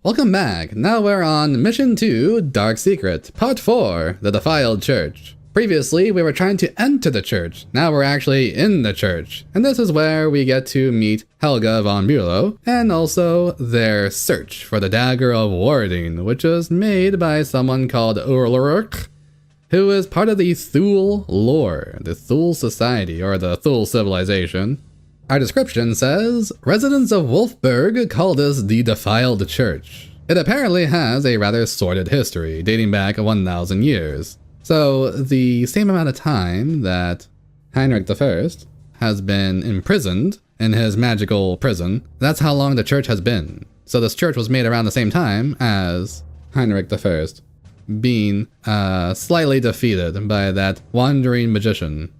Welcome back. Now we're on Mission 2, Dark Secret, Part 4, The Defiled Church. Previously, we were trying to enter the church. Now we're actually in the church. And this is where we get to meet Helga von Bülow, and also their search for the Dagger of Warding, which is made by someone called Ulrich, who is part of the Thule lore, the Thule Society, or the Thule Civilization. Our description says, residents of Wolfburg call this the Defiled Church. It apparently has a rather sordid history, dating back 1,000 years. So, the same amount of time that Heinrich I has been imprisoned in his magical prison, that's how long the church has been. So this church was made around the same time as Heinrich I, being slightly defeated by that wandering magician.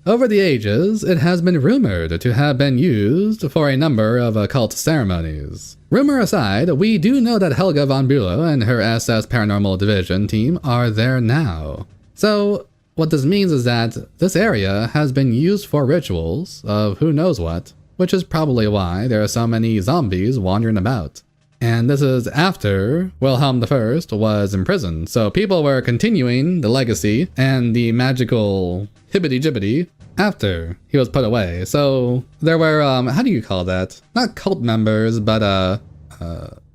Over the ages, it has been rumored to have been used for a number of occult ceremonies. Rumor aside, we do know that Helga von Bülow and her SS Paranormal Division team are there now. So, what this means is that this area has been used for rituals of who knows what, which is probably why there are so many zombies wandering about. And this is after Wilhelm I was imprisoned, so people were continuing the legacy and the magical hibbity-jibbity after he was put away. So there were, how do you call that? Not cult members, but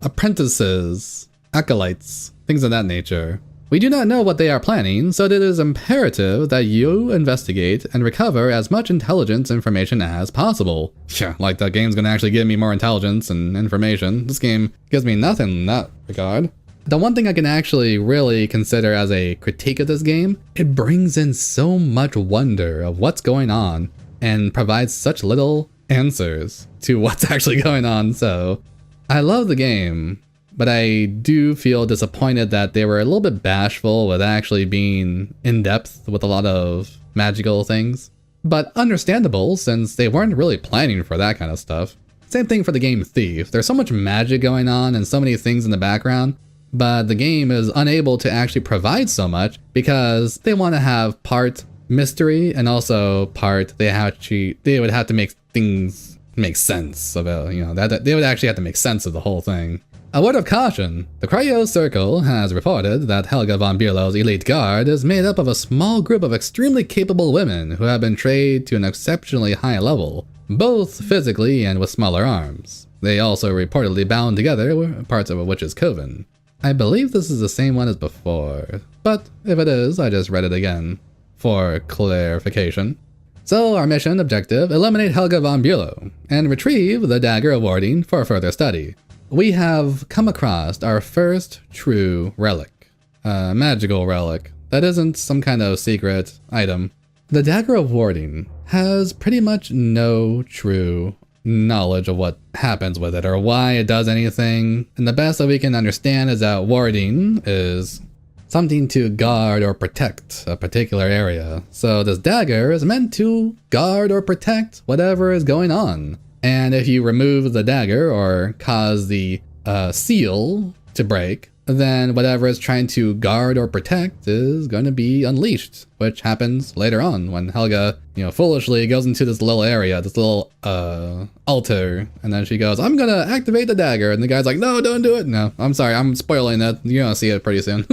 apprentices, acolytes, things of that nature. We do not know what they are planning, so it is imperative that you investigate and recover as much intelligence information as possible. Yeah, like that game's gonna actually give me more intelligence and information. This game gives me nothing in that regard. The one thing I can actually really consider as a critique of this game, it brings in so much wonder of what's going on and provides such little answers to what's actually going on. So I love the game, but I do feel disappointed that they were a little bit bashful with actually being in depth with a lot of magical things. But understandable, since they weren't really planning for that kind of stuff. Same thing for the game Thief. There's so much magic going on and so many things in the background, but the game is unable to actually provide so much because they want to have part mystery and also part they would have to make things make sense about, that they would actually have to make sense of the whole thing. A word of caution, the Cryo Circle has reported that Helga von Bülow's elite guard is made up of a small group of extremely capable women who have been trained to an exceptionally high level, both physically and with smaller arms. They also reportedly bound together, parts of a witch's coven. I believe this is the same one as before, but if it is, I just read it again for clarification. So our mission objective, eliminate Helga von Bülow and retrieve the Dagger of Warding for further study. We have come across our first true relic, a magical relic that isn't some kind of secret item. The Dagger of Warding has pretty much no true knowledge of what happens with it or why it does anything, and the best that we can understand is that warding is something to guard or protect a particular area. So this dagger is meant to guard or protect whatever is going on. And if you remove the dagger or cause the seal to break, then whatever is trying to guard or protect is going to be unleashed, which happens later on when Helga, foolishly goes into this little area, this little altar, and then she goes, I'm gonna activate the dagger, and the guy's like, no, don't do it. No, I'm sorry, I'm spoiling that. You're gonna see it pretty soon.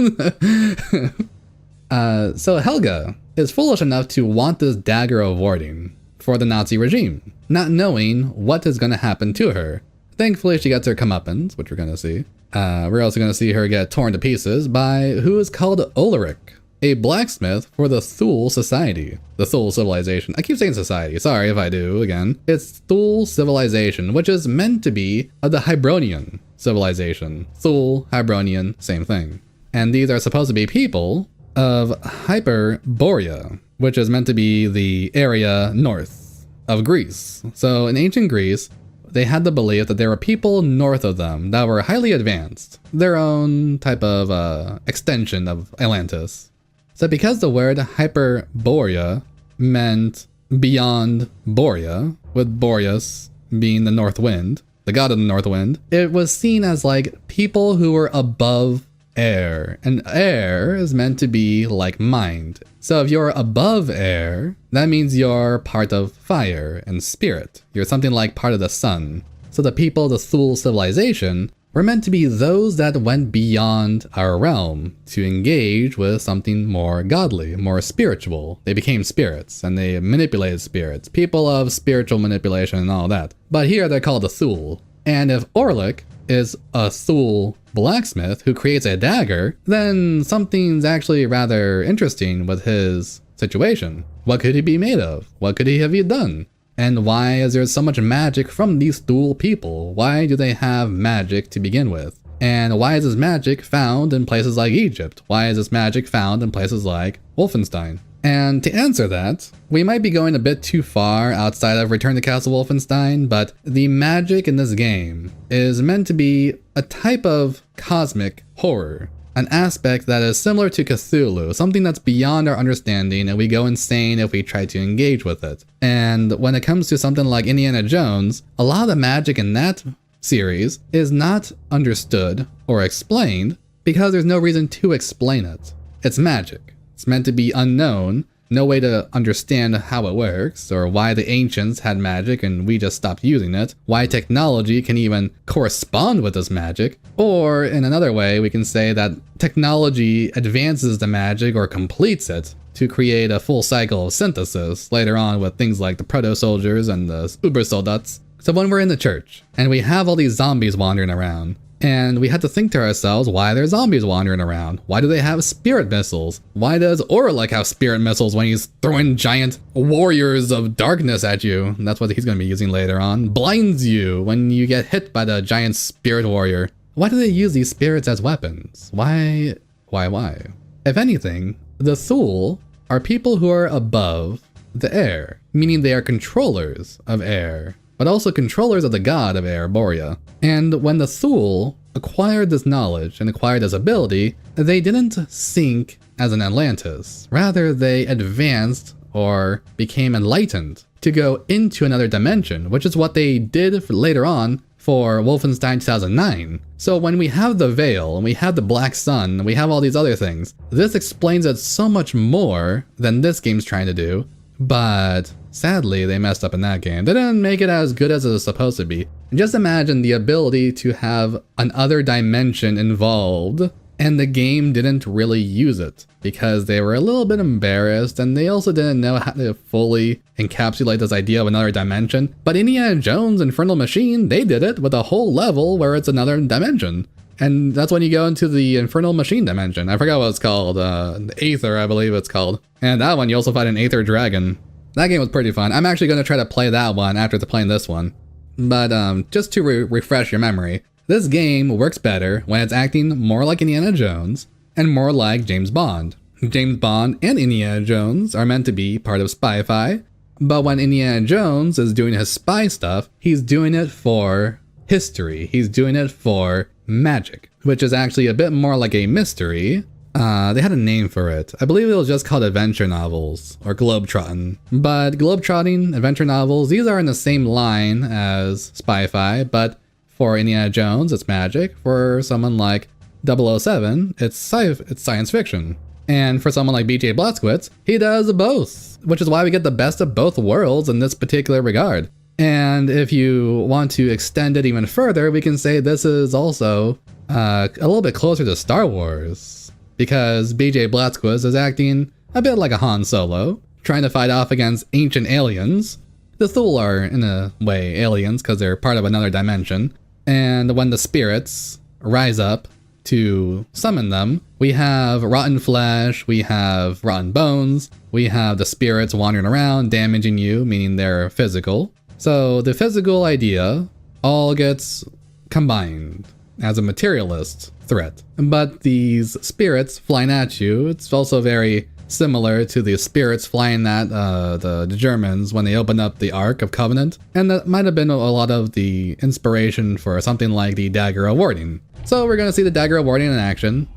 So Helga is foolish enough to want this Dagger of Warding for the Nazi regime, not knowing what is gonna happen to her. Thankfully, she gets her comeuppance, which we're gonna see. We're also going to see her get torn to pieces by who is called Ulrich, a blacksmith for the Thule Society, the Thule Civilization. I keep saying society, sorry if I do again. It's Thule Civilization, which is meant to be of the Hebronian civilization. Thule, Hebronian, same thing. And these are supposed to be people of Hyperborea, which is meant to be the area north of Greece. So in ancient Greece, they had the belief that there were people north of them that were highly advanced, their own type of extension of Atlantis. So because the word Hyperborea meant beyond Borea, with Boreas being the north wind, the god of the north wind, it was seen as like people who were above air, and air is meant to be like mind. So if you're above air, that means you're part of fire and spirit. You're something like part of the sun. So the people of the Thule civilization were meant to be those that went beyond our realm to engage with something more godly, more spiritual. They became spirits, and they manipulated spirits, people of spiritual manipulation and all that. But here they're called the Thule. And if Orlick is a Thule blacksmith who creates a dagger, then something's actually rather interesting with his situation. What could he be made of? What could he have done? And why is there so much magic from these Thule people? Why do they have magic to begin with? And why is this magic found in places like Egypt? Why is this magic found in places like Wolfenstein? And to answer that, we might be going a bit too far outside of Return to Castle Wolfenstein, but the magic in this game is meant to be a type of cosmic horror. An aspect that is similar to Cthulhu, something that's beyond our understanding and we go insane if we try to engage with it. And when it comes to something like Indiana Jones, a lot of the magic in that series is not understood or explained because there's no reason to explain it. It's magic. It's meant to be unknown, no way to understand how it works, or why the ancients had magic and we just stopped using it, why technology can even correspond with this magic, or in another way we can say that technology advances the magic or completes it to create a full cycle of synthesis later on with things like the proto-soldiers and the uber-soldats. So when we're in the church, and we have all these zombies wandering around, and we had to think to ourselves, why are there zombies wandering around? Why do they have spirit missiles? Why does Orlick have spirit missiles when he's throwing giant warriors of darkness at you? And that's what he's going to be using later on. Blinds you when you get hit by the giant spirit warrior. Why do they use these spirits as weapons? Why? If anything, the Thule are people who are above the air, meaning they are controllers of air, but also controllers of the god of air, Borea. And when the Thule acquired this knowledge and acquired this ability, they didn't sink as an Atlantis. Rather, they advanced or became enlightened to go into another dimension, which is what they did later on for Wolfenstein 2009. So when we have the Veil, and we have the Black Sun, and we have all these other things, this explains it so much more than this game's trying to do. But sadly, they messed up in that game. They didn't make it as good as it was supposed to be. Just imagine the ability to have another dimension involved, and the game didn't really use it because they were a little bit embarrassed, and they also didn't know how to fully encapsulate this idea of another dimension. But Indiana Jones Infernal Machine, they did it with a whole level where it's another dimension. And that's when you go into the Infernal Machine dimension. I forgot what it's called. Aether, I believe it's called. And that one, you also fight an Aether Dragon. That game was pretty fun. I'm actually going to try to play that one after playing this one. But just to refresh your memory, this game works better when it's acting more like Indiana Jones and more like James Bond. James Bond and Indiana Jones are meant to be part of Spy-Fi, but when Indiana Jones is doing his spy stuff, he's doing it for history. He's doing it for magic, which is actually a bit more like a mystery. They had a name for it. I believe it was just called adventure novels or globetrotting. But globetrotting, adventure novels, these are in the same line as Spy-Fi, but for Indiana Jones, it's magic. For someone like 007, it's science fiction. And for someone like BJ Blazkowicz, he does both, which is why we get the best of both worlds in this particular regard. And if you want to extend it even further, we can say this is also a little bit closer to Star Wars, because BJ Blazkowicz is acting a bit like a Han Solo, trying to fight off against ancient aliens. The Thule are, in a way, aliens because they're part of another dimension. And when the spirits rise up to summon them, we have rotten flesh, we have rotten bones, we have the spirits wandering around, damaging you, meaning they're physical. So the physical idea all gets combined as a materialist threat. But these spirits flying at you, it's also very similar to the spirits flying at the Germans when they opened up the Ark of Covenant. And that might have been a lot of the inspiration for something like the Dagger of Warding. So we're going to see the Dagger of Warding in action.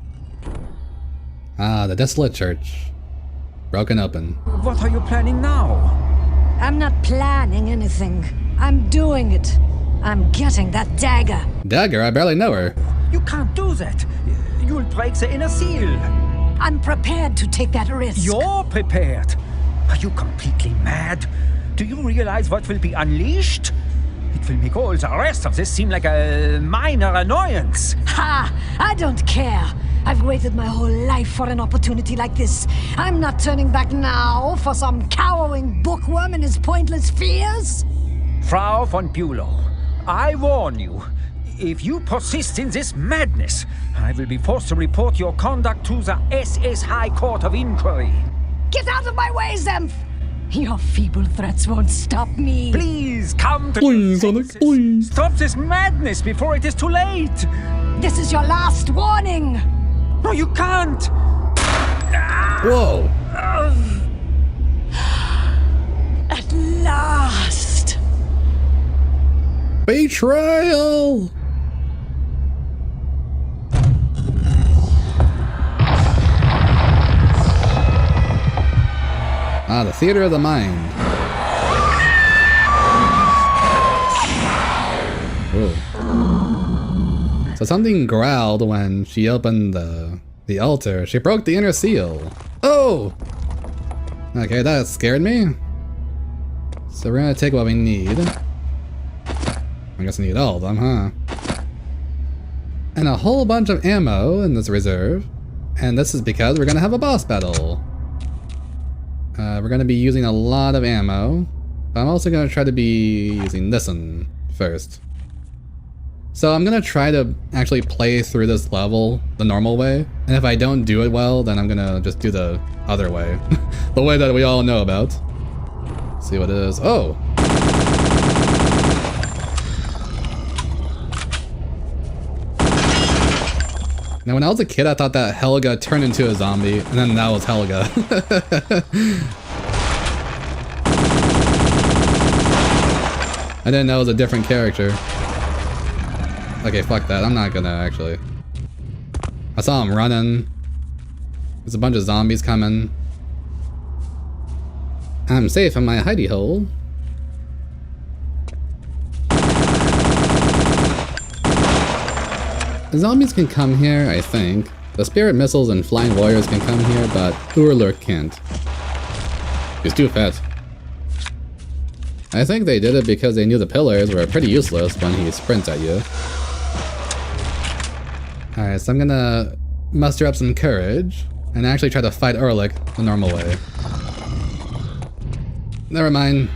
Ah, the desolate church. Broken open. What are you planning now? I'm not planning anything. I'm doing it. I'm getting that dagger. Dagger? I barely know her. You can't do that. You'll break the inner seal. I'm prepared to take that risk. You're prepared. Are you completely mad? Do you realize what will be unleashed? It It will make all the rest of this seem like a minor annoyance. Ha! I don't care. I've waited my whole life for an opportunity like this. I'm not turning back now for some cowering bookworm and his pointless fears. Frau von Bülow, I warn you. If you persist in this madness, I will be forced to report your conduct to the SS High Court of Inquiry. Get out of my way, Zemph! Your feeble threats won't stop me. Please come to Please, your Sonic, senses. please. Stop this madness before it is too late. This is your last warning. No, you can't. Whoa! At last. Betrayal! Ah, the theater of the mind. Ooh. So something growled when she opened the altar. She broke the inner seal. Oh! Okay, that scared me. So we're gonna take what we need. I guess I need all of them, huh? And a whole bunch of ammo in this reserve. And this is because we're gonna have a boss battle. We're gonna be using a lot of ammo. But I'm also gonna try to be using this one first. So I'm gonna try to actually play through this level the normal way. And if I don't do it well, then I'm gonna just do the other way. The way that we all know about. Let's see what it is. Oh! Now when I was a kid, I thought that Helga turned into a zombie, and then that was Helga. I didn't know it was a different character. Okay, fuck that. I'm not gonna actually. I saw him running. There's a bunch of zombies coming. I'm safe in my hidey hole. The zombies can come here, I think. The spirit missiles and flying warriors can come here, but Urlurk can't. He's too fat. I think they did it because they knew the pillars were pretty useless when he sprints at you. Alright, so I'm gonna muster up some courage and actually try to fight Urlurk the normal way. Never mind.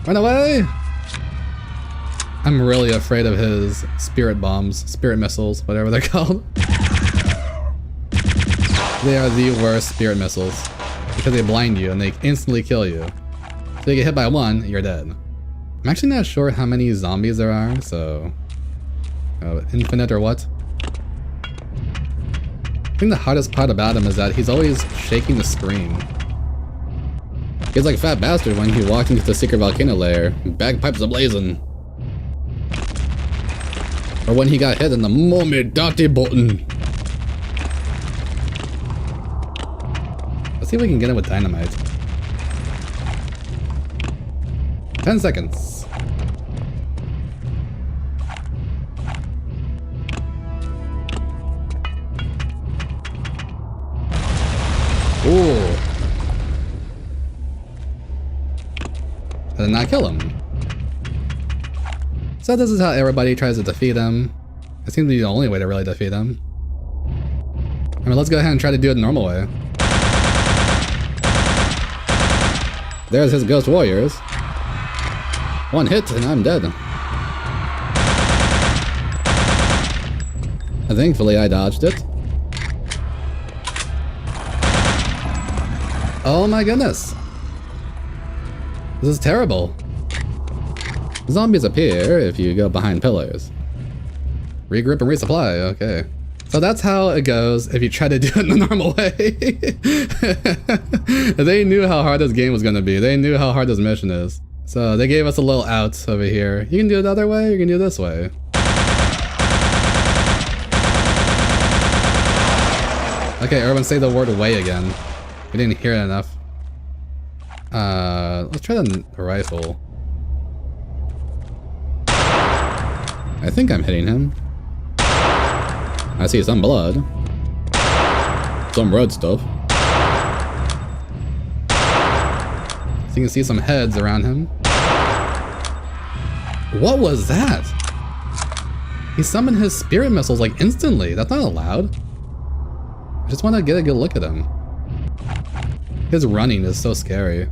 Run away! I'm really afraid of his spirit bombs, spirit missiles, whatever they're called. They are the worst spirit missiles because they blind you and they instantly kill you. So you get hit by one, you're dead. I'm actually not sure how many zombies there are, so... infinite or what? I think the hardest part about him is that he's always shaking the screen. He's like a fat bastard when he walked into the secret volcano lair, bagpipes ablazing. Or when he got hit in the mommy dotty button. Let's see if we can get him with dynamite. 10 seconds. Ooh. That did not kill him. So this is how everybody tries to defeat him. It seems to be the only way to really defeat him. I mean, let's go ahead and try to do it the normal way. There's his ghost warriors. One hit and I'm dead. Thankfully I dodged it. Oh my goodness. This is terrible. Zombies appear if you go behind pillars. Regroup and resupply, okay. So that's how it goes if you try to do it in the normal way. They knew how hard this game was gonna be. They knew how hard this mission is. So they gave us a little out over here. You can do it the other way, you can do it this way. Okay, everyone say the word way again. We didn't hear it enough. Let's try the rifle. I think I'm hitting him. I see some blood. Some red stuff. So you can see some heads around him. What was that? He summoned his spirit missiles like instantly. That's not allowed. I just want to get a good look at him. His running is so scary.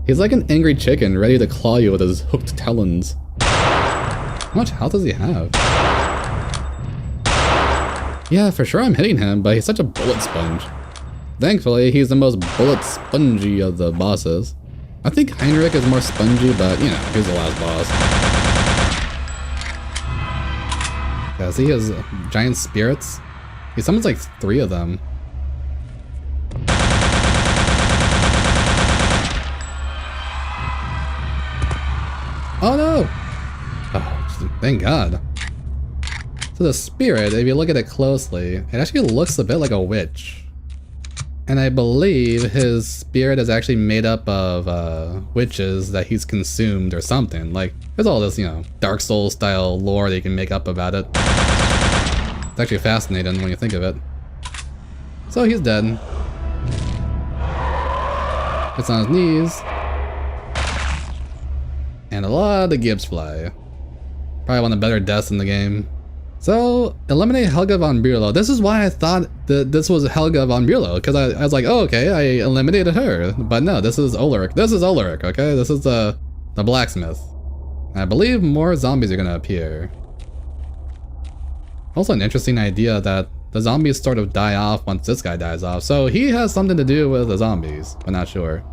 He's like an angry chicken ready to claw you with his hooked talons. How much health does he have? Yeah, for sure I'm hitting him, but he's such a bullet sponge. Thankfully, he's the most bullet spongy of the bosses. I think Heinrich is more spongy, but you know, he's the last boss. Yeah, see his giant spirits? He summons like 3 of them. Oh no! Oh, thank God. So the spirit, if you look at it closely, it actually looks a bit like a witch. And I believe his spirit is actually made up of witches that he's consumed or something. Like, there's all this, you know, Dark Souls style lore that you can make up about it. It's actually fascinating when you think of it. So he's dead. It's on his knees. And a lot of Gibbs fly. Probably one of the better deaths in the game. So, eliminate Helga von Bülow. This is why I thought that this was Helga von Bülow, because I was like, oh, okay, I eliminated her. But no, this is Ulrich. This is Ulrich, okay? This is the blacksmith. I believe more zombies are gonna appear. Also an interesting idea that the zombies sort of die off once this guy dies off. So he has something to do with the zombies, but not sure.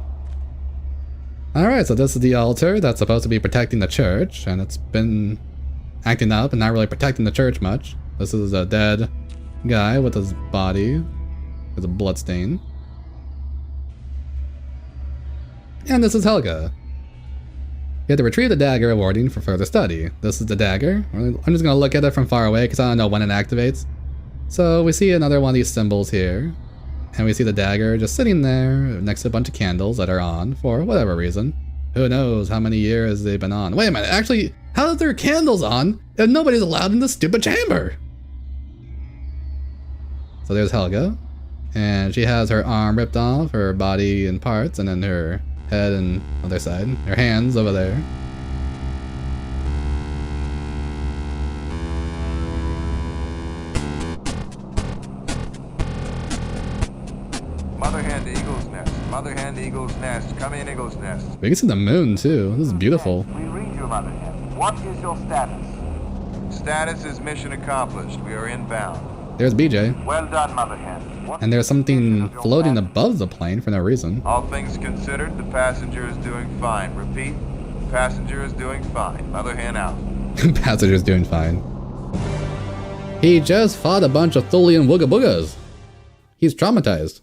Alright, so this is the altar that's supposed to be protecting the church, and it's been acting up and not really protecting the church much. This is a dead guy with his body with a blood stain. And this is Helga. You have to retrieve the dagger awarding for further study. This is the dagger. I'm just going to look at it from far away because I don't know when it activates. So we see another one of these symbols here. And we see the dagger just sitting there next to a bunch of candles that are on for whatever reason. Who knows how many years they've been on. Wait a minute, actually, how are there candles on if nobody's allowed in the stupid chamber? So there's Helga. And she has her arm ripped off, her body in parts, and then her head and other side. Her hands over there. Mother hen to Eagle's Nest. Mother hen to Eagle's Nest. Come in, Eagle's Nest. We can see the moon too. This is beautiful. We read you, Mother hen. What is your status? Status is mission accomplished. We are inbound. There's BJ. Well done, Mother hen. And there's something floating above the plane for no reason. All things considered, the passenger is doing fine. Repeat, passenger is doing fine. Mother hen out. Passenger's doing fine. He just fought a bunch of Thulean wooga boogas. He's traumatized.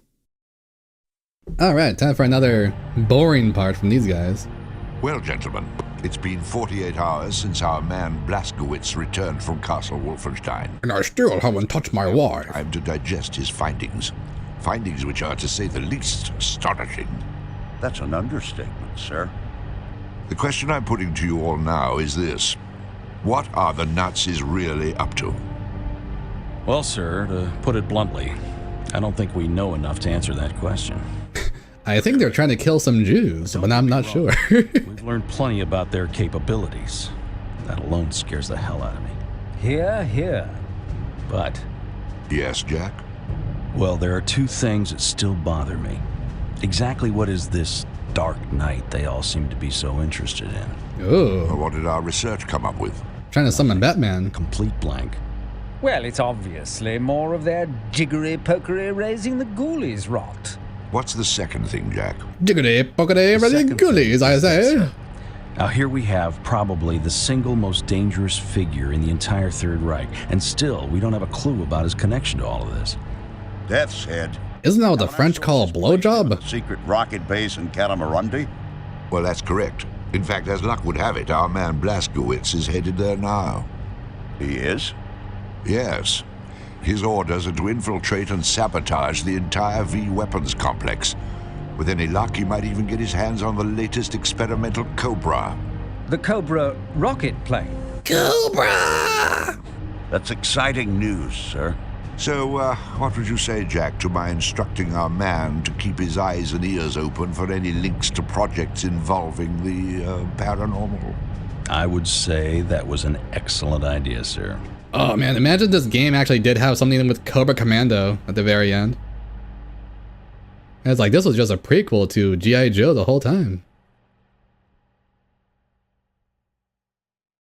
Alright, time for another boring part from these guys. Well, gentlemen, it's been 48 hours since our man Blaskowitz returned from Castle Wolfenstein. And I still haven't touched my wife. Time to digest his findings. Findings which are, to say the least, astonishing. That's an understatement, sir. The question I'm putting to you all now is this. What are the Nazis really up to? Well, sir, to put it bluntly, I don't think we know enough to answer that question. I think they're trying to kill some Jews, but I'm not sure. We've learned plenty about their capabilities. That alone scares the hell out of me. Hear, hear. But, Yes, Jack? well, there are 2 things that still bother me. Exactly what is this dark night they all seem to be so interested in? Oh, What did our research come up with? trying to summon Batman. Complete blank. Well, it's obviously more of their jiggery-pokery raising the ghoulies rot. What's the second thing, Jack? Jiggity, pockety, ready second goolies, I say. Now here we have probably the single most dangerous figure in the entire Third Reich, and still we don't have a clue about his connection to all of this. Death's Head. Isn't that what the French call a blowjob? Secret rocket base in Catamarundi? Well, that's correct. In fact, as luck would have it, our man Blaskowitz is headed there now. He is? Yes. His orders are to infiltrate and sabotage the entire V weapons complex. With any luck, he might even get his hands on the latest experimental Cobra. The Cobra rocket plane. Cobra! That's exciting news, sir. So, what would you say, Jack, to my instructing our man to keep his eyes and ears open for any links to projects involving the paranormal? I would say that was an excellent idea, sir. Oh man, imagine this game actually did have something with Cobra Commando at the very end. And it's like this was just a prequel to G.I. Joe the whole time.